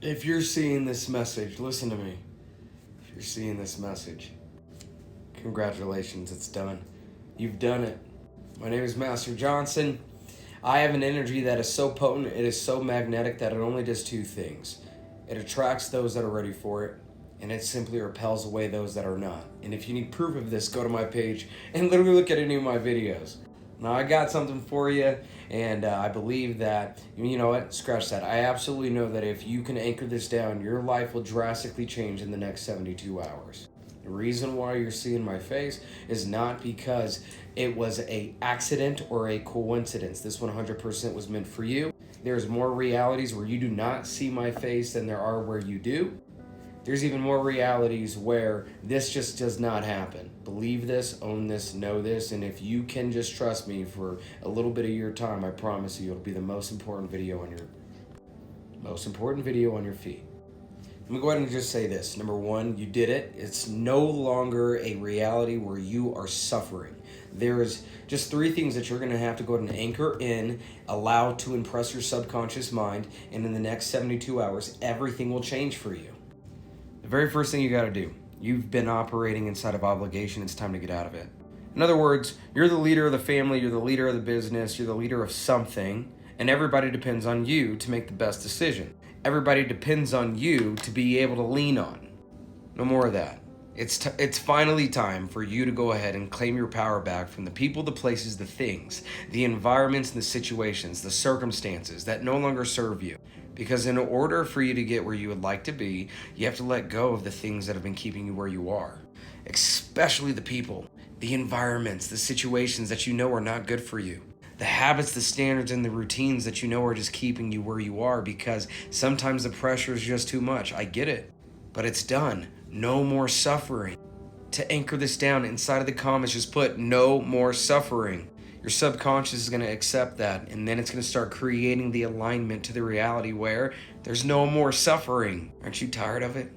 If you're seeing this message, listen to me. If you're seeing this message, congratulations, it's done. You've done it. My name is Master Johnson. I have an energy that is so potent, it is so magnetic that it only does two things. It attracts those that are ready for it, and it simply repels away those that are not. And if you need proof of this, go to my page and literally look at any of my videos. Now, I got something for you, and I believe that, you know what, scratch that. I absolutely know that if you can anchor this down, your life will drastically change in the next 72 hours. The reason why you're seeing my face is not because it was a accident or a coincidence. This 100% was meant for you. There's more realities where you do not see my face than there are where you do. There's even more realities where this just does not happen. Believe this, own this, know this, and if you can just trust me for a little bit of your time, I promise you it'll be the most important video on your feed. Let me go ahead and just say this. Number one, you did it. It's no longer a reality where you are suffering. There's just three things that you're going to have to go ahead and anchor in, allow to impress your subconscious mind, and in the next 72 hours, everything will change for you. The very first thing you got to do, you've been operating inside of obligation. It's time to get out of it. In other words, you're the leader of the family, you're the leader of the business, you're the leader of something, and everybody depends on you to make the best decision. Everybody depends on you to be able to lean on. No more of that. It's finally time for you to go ahead and claim your power back from the people, the places, the things, the environments, and the situations, the circumstances that no longer serve you. Because in order for you to get where you would like to be, you have to let go of the things that have been keeping you where you are. Especially the people, the environments, the situations that you know are not good for you. The habits, the standards, and the routines that you know are just keeping you where you are, because sometimes the pressure is just too much. I get it, but it's done. No more suffering. To anchor this down, inside of the comments, just put no more suffering. Your subconscious is going to accept that, and then it's going to start creating the alignment to the reality where there's no more suffering. Aren't you tired of it?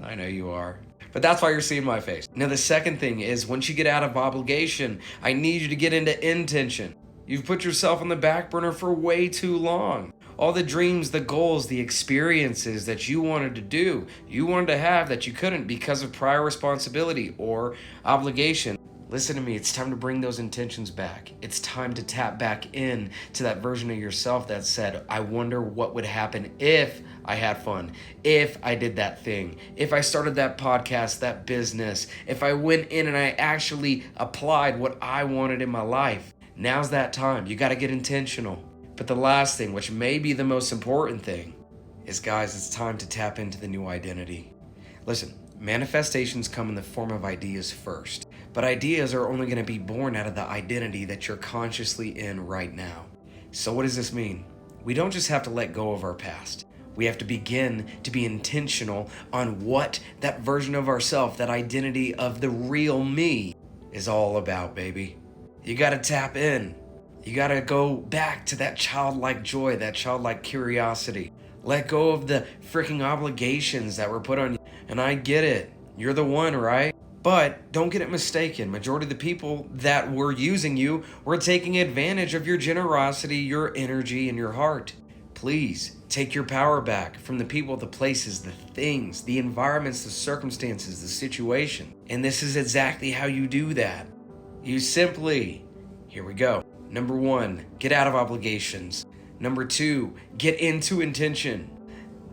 I know you are. But that's why you're seeing my face. Now, the second thing is, once you get out of obligation, I need you to get into intention. You've put yourself on the back burner for way too long. All the dreams, the goals, the experiences that you wanted to do, you wanted to have that you couldn't because of prior responsibility or obligation. Listen to me, it's time to bring those intentions back. It's time to tap back in to that version of yourself that said, I wonder what would happen if I had fun, if I did that thing, if I started that podcast, that business, if I went in and I actually applied what I wanted in my life. Now's that time. You got to get intentional. But the last thing, which may be the most important thing, is, guys, it's time to tap into the new identity. Listen, manifestations come in the form of ideas first, but ideas are only going to be born out of the identity that you're consciously in right now. So what does this mean? We don't just have to let go of our past. We have to begin to be intentional on what that version of ourself, that identity of the real me, is all about, baby. You got to tap in. You got to go back to that childlike joy, that childlike curiosity. Let go of the freaking obligations that were put on you. And I get it. You're the one, right? But don't get it mistaken. Majority of the people that were using you were taking advantage of your generosity, your energy, and your heart. Please take your power back from the people, the places, the things, the environments, the circumstances, the situation. And this is exactly how you do that. You simply, here we go. Number one, get out of obligations. Number two, get into intention.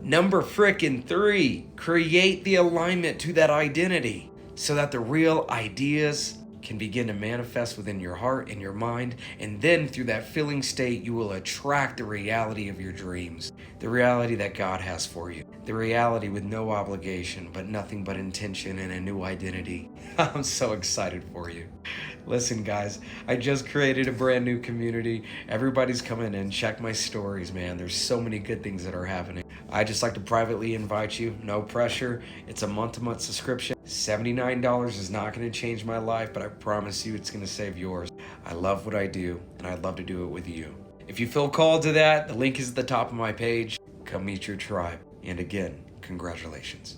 Number frickin' three, create the alignment to that identity so that the real ideas can begin to manifest within your heart and your mind. And then through that feeling state, you will attract the reality of your dreams, the reality that God has for you, the reality with no obligation, but nothing but intention and a new identity. I'm so excited for you. Listen, guys, I just created a brand new community. Everybody's coming in. Check my stories, man. There's so many good things that are happening. I just like to privately invite you. No pressure. It's a month-to-month subscription. $79 is not going to change my life, but I promise you it's going to save yours. I love what I do, and I'd love to do it with you. If you feel called to that, the link is at the top of my page. Come meet your tribe. And again, congratulations.